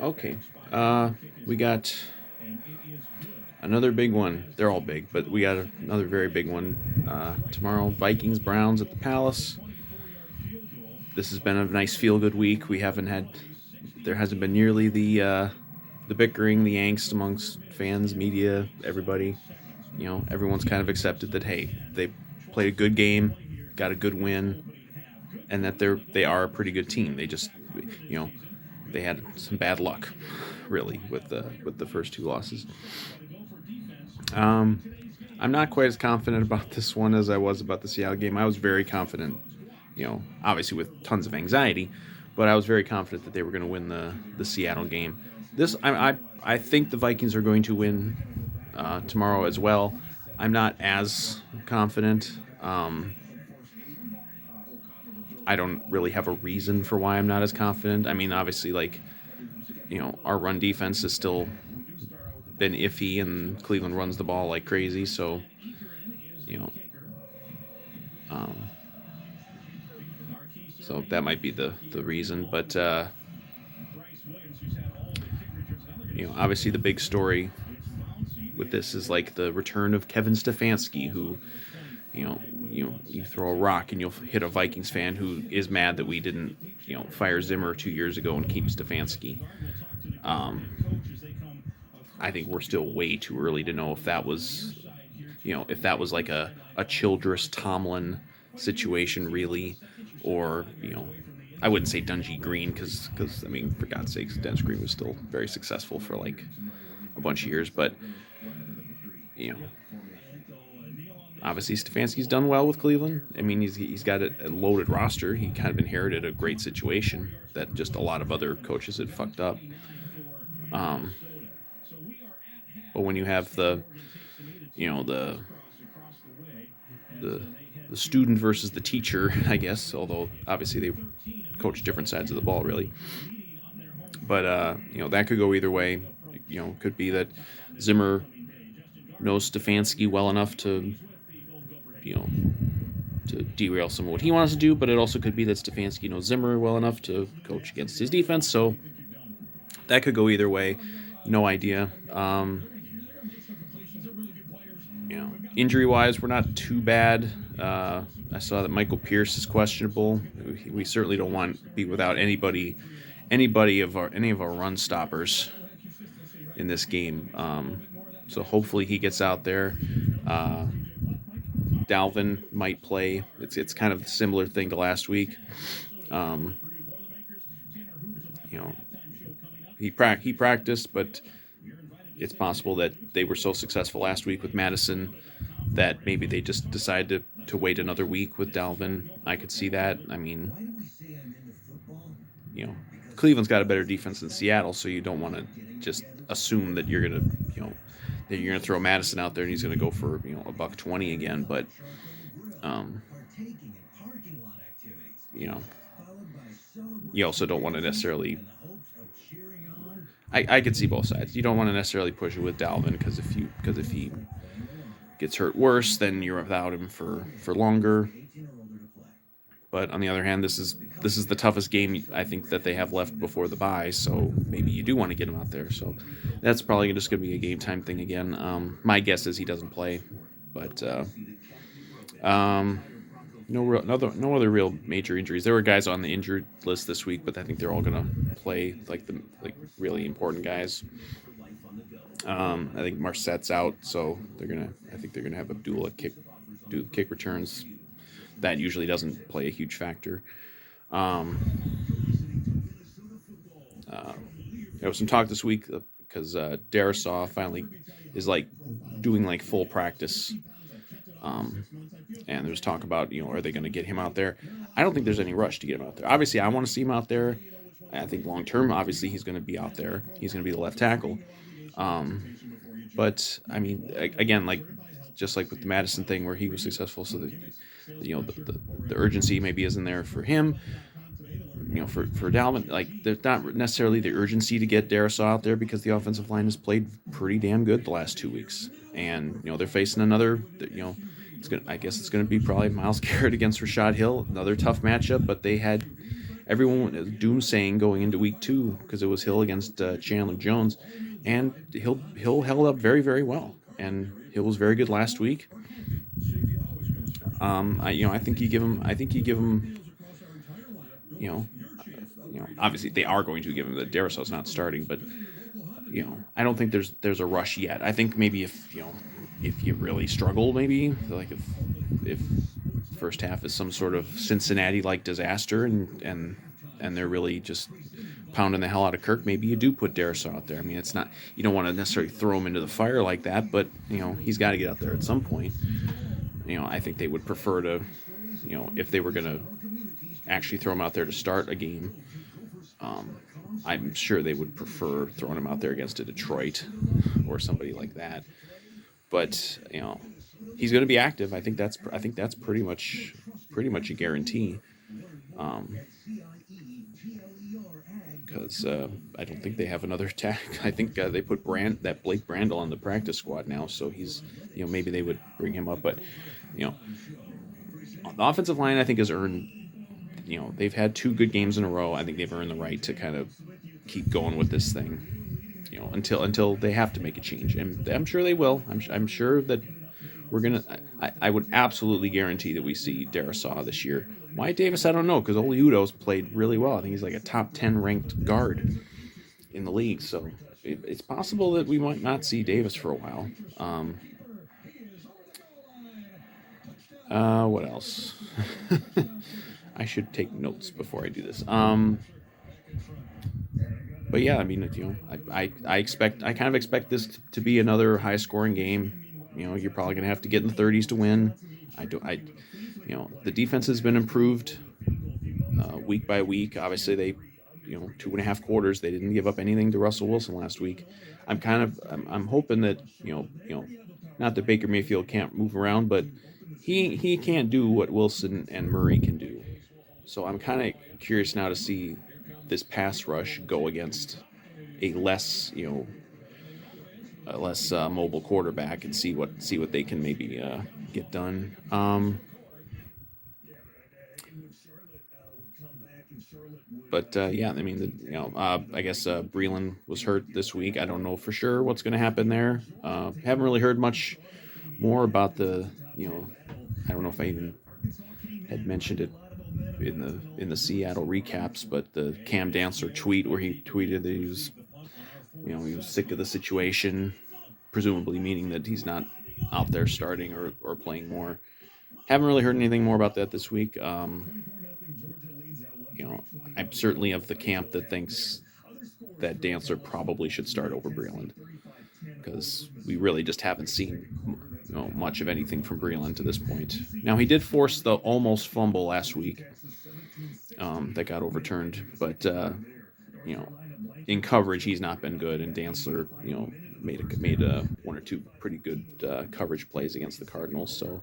Okay. We got another big one. They're all big, but we got another very big one tomorrow. Vikings Browns at the Palace. This has been a nice feel good week. We haven't had there hasn't been nearly the bickering, the angst amongst fans, media, everybody. Everyone's kind of accepted that hey, they played a good game, got a good win, and that they are a pretty good team. They just you know they had some bad luck, really, with the first two losses. Um, I'm not quite as confident about this one as I was about the Seattle game. I was very confident, obviously with tons of anxiety, but I was very confident that they were going to win the Seattle game. This I think the Vikings are going to win tomorrow as well. I'm not as confident. I don't really have a reason for why I'm not as confident. I mean, obviously, like our run defense has still been iffy, and Cleveland runs the ball like crazy. So you know, um, so that might be the reason. But obviously, the big story with this is like the return of Kevin Stefanski, who you throw a rock and you'll hit a Vikings fan who is mad that we didn't fire Zimmer 2 years ago and keep Stefanski. Um, I think we're still way too early to know if that was like a Childress Tomlin situation really, or I wouldn't say Dungy Green because I mean for God's sakes Dennis Green was still very successful for like a bunch of years, but you know obviously Stefanski's done well with Cleveland. I mean he's got a loaded roster. He kind of inherited a great situation that just a lot of other coaches had fucked up. Um, but when you have you know the the student versus the teacher, I guess. Although obviously they coach different sides of the ball, really. But that could go either way. It could be that Zimmer knows Stefanski well enough to you know to derail some of what he wants to do, but it also could be that Stefanski knows Zimmer well enough to coach against his defense. So that could go either way. No idea. Injury wise, we're not too bad. I saw that Michael Pierce is questionable. We certainly don't want to be without any of our run stoppers in this game. So hopefully he gets out there. Uh, Dalvin might play. It's kind of a similar thing to last week. Um, you know, he practiced, but it's possible that they were so successful last week with Madison that maybe they just decide to wait another week with Dalvin. I could see that. I mean, you know, Cleveland's got a better defense than Seattle, so you don't want to just assume that you're gonna throw Madison out there and he's gonna go for a buck 20 again. But um, you know, you also don't want to necessarily. I could see both sides. You don't want to necessarily push it with Dalvin because if he gets hurt worse, then you're without him for longer. But on the other hand, this is the toughest game I think that they have left before the bye. So maybe you do want to get him out there. So that's probably just going to be a game time thing again. My guess is he doesn't play, but um, no other real major injuries. There were guys on the injured list this week, but I think they're all going to play like the really important guys. I think Marsette's out, so I think they're gonna have Abdullah do kick returns. That usually doesn't play a huge factor. Um, uh, there was some talk this week because Darisaw finally is like doing like full practice, um, and there's talk about are they going to get him out there? I don't think there's any rush to get him out there. Obviously, I want to see him out there. I think long term, obviously, he's going to be out there. He's going to be the left tackle. Um, but I mean, again, like just like with the Madison thing where he was successful, so that the urgency maybe isn't there for him. For Dalvin, like there's not necessarily the urgency to get Darisaw out there because the offensive line has played pretty damn good the last 2 weeks, and they're facing another. I guess it's gonna be probably Miles Garrett against Rashad Hill, another tough matchup. But they had everyone was doomsaying going into week 2 because it was Hill against Chandler Jones, and Hill held up very, very well, and Hill was very good last week. I think you give him, you know, obviously they are going to give him the Darisaul's not starting, but I don't think there's a rush yet. I think maybe if you really struggle, maybe like if first half is some sort of Cincinnati like disaster, and they're really just pounding the hell out of Kirk, maybe you do put Darisaw out there. I mean, it's not, you don't want to necessarily throw him into the fire like that, but he's got to get out there at some point. I think they would prefer to, if they were going to actually throw him out there to start a game, I'm sure they would prefer throwing him out there against a Detroit or somebody like that. But he's going to be active. I think that's pretty much a guarantee. Because I don't think they have another attack. I think they put that Blake Brandel on the practice squad now, so he's maybe they would bring him up. But you know the offensive line I think has earned. They've had 2 good games in a row. I think they've earned the right to kind of keep going with this thing. Until they have to make a change, and I'm sure they will. I'm sure that we're gonna. I would absolutely guarantee that we see Darisaw this year. Why Davis? I don't know, because Oli Udo's played really well. I think he's like a top 10 ranked guard in the league, so it's possible that we might not see Davis for a while. What else? I should take notes before I do this. But yeah, I mean, I kind of expect this to be another high scoring game. You're probably going to have to get in the 30s to win. The defense has been improved week by week. Obviously, they, 2.5 quarters, they didn't give up anything to Russell Wilson last week. I'm hoping that not that Baker Mayfield can't move around, but he can't do what Wilson and Murray can do. So I'm kind of curious now to see this pass rush go against a less mobile quarterback, and see what they can maybe get done. But yeah, I mean, I guess Breland was hurt this week. I don't know for sure what's going to happen there. Haven't really heard much more about I don't know if I even had mentioned it in the Seattle recaps, but the Cam Dancer tweet where he tweeted that he was sick of the situation, presumably meaning that he's not out there starting or playing more. Haven't really heard anything more about that this week. I'm certainly of the camp that thinks that Dancer probably should start over Breland, because we really just haven't seen much of anything from Breland to this point. Now, he did force the almost fumble last week that got overturned, but in coverage he's not been good, and Dancer made 1 or 2 pretty good coverage plays against the Cardinals. So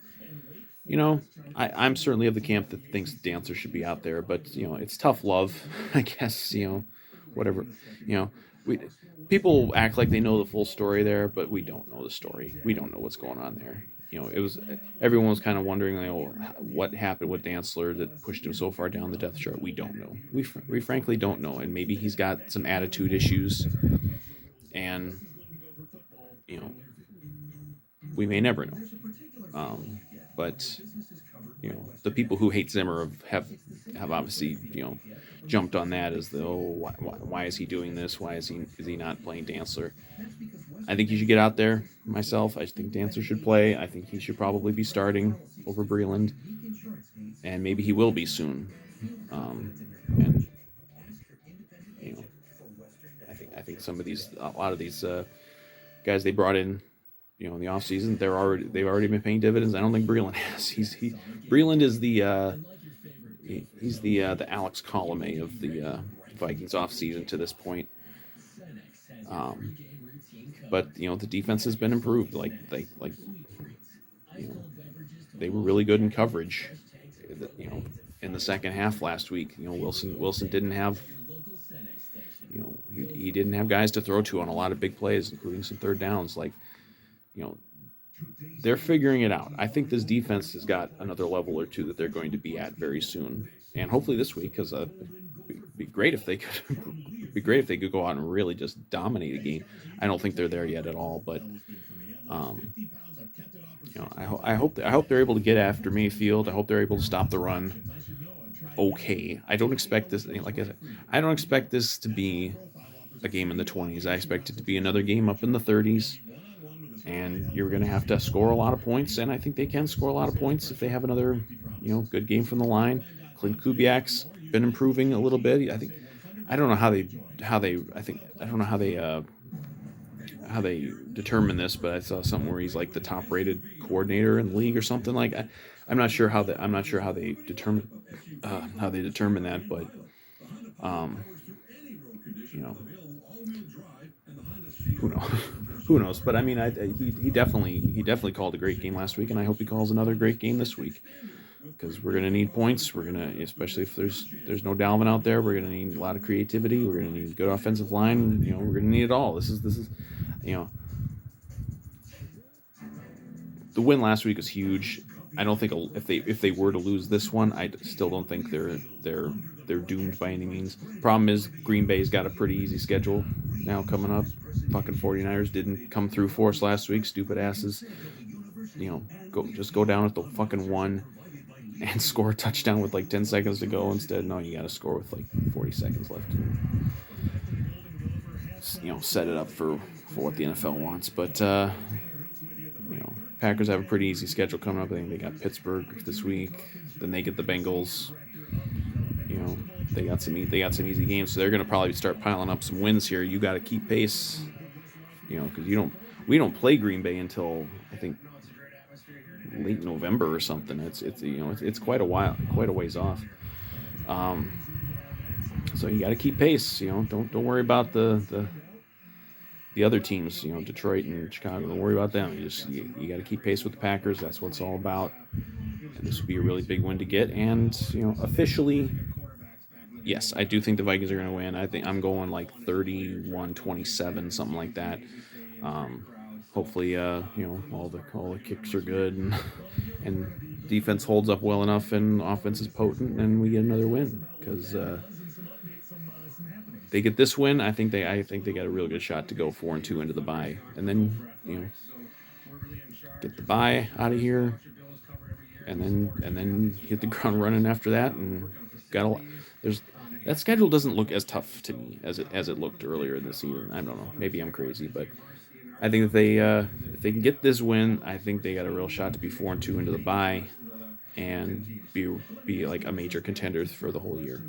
I'm certainly of the camp that thinks Dancer should be out there, but it's tough love, I guess. Whatever. We people act like they know the full story there, but we don't know the story. We don't know what's going on there. It was everyone was kind of wondering, what happened with Dantzler that pushed him so far down the depth chart. We don't know. We frankly don't know, and maybe he's got some attitude issues, and we may never know. But the people who hate Zimmer have obviously jumped on that as why is he doing this? Why is he not playing Dantzler? I think he should get out there. Myself, I think Dantzler should play. I think he should probably be starting over Breland, and maybe he will be soon. And I think a lot of these guys they brought in in the offseason, they've already been paying dividends. I don't think Breland has. Breland is he's the Alex Colomé of the Vikings offseason to this point. But the defense has been improved. They were really good in coverage. In the second half last week, Wilson didn't have he didn't have guys to throw to on a lot of big plays, including some third downs. They're figuring it out. I think this defense has got another level or 2 that they're going to be at very soon, and hopefully this week, because be great if they could be great if they could go out and really just dominate a game. I don't think they're there yet at all, but um, I hope they're able to get after Mayfield. I hope they're able to stop the run. Okay, I don't expect this. Like I said, I don't expect this to be a game in the 20s. I expect it to be another game up in the 30s, and you're going to have to score a lot of points. And I think they can score a lot of points if they have another, good game from the line. Clint Kubiak's been improving a little bit. I think I don't know I don't know how they determine this, but I saw something where he's like the top rated coordinator in the league or something like. I'm not sure how they determine that, but um, you know who knows. Who knows? But I mean, he definitely called a great game last week, and I hope he calls another great game this week because we're gonna need points. We're gonna, especially if there's no Dalvin out there, we're gonna need a lot of creativity. We're gonna need good offensive line. We're gonna need it all. This is, you know, the win last week was huge. I don't think if they were to lose this one, I still don't think they're doomed by any means. Problem is Green Bay's got a pretty easy schedule now coming up. Fucking 49ers didn't come through for us last week, stupid asses. Go down at the fucking one and score a touchdown with like 10 seconds to go instead. No, you got to score with like 40 seconds left. Set it up for what the NFL wants. But Packers have a pretty easy schedule coming up. I think they got Pittsburgh this week. Then they get the Bengals. You know, they got some easy games, so they're going to probably start piling up some wins here. You got to keep pace. Because we don't play Green Bay until I think late November or something. It's quite a while, quite a ways off. Um, so you got to keep pace. Don't worry about the other teams. Detroit and Chicago. Don't worry about them. You got to keep pace with the Packers. That's what it's all about. And this would be a really big win to get. And officially, yes, I do think the Vikings are going to win. I think I'm going like 31-27, something like that. Um, Hopefully, all the kicks are good and defense holds up well enough and offense is potent and we get another win because they get this win. I think they got a real good shot to go 4-2 into the bye, and then get the bye out of here, and then hit the ground running after that. And got a there's that schedule doesn't look as tough to me as it looked earlier in the season. I don't know. Maybe I'm crazy, but I think if they can get this win, I think they got a real shot to be 4-2 into the bye and be like a major contender for the whole year.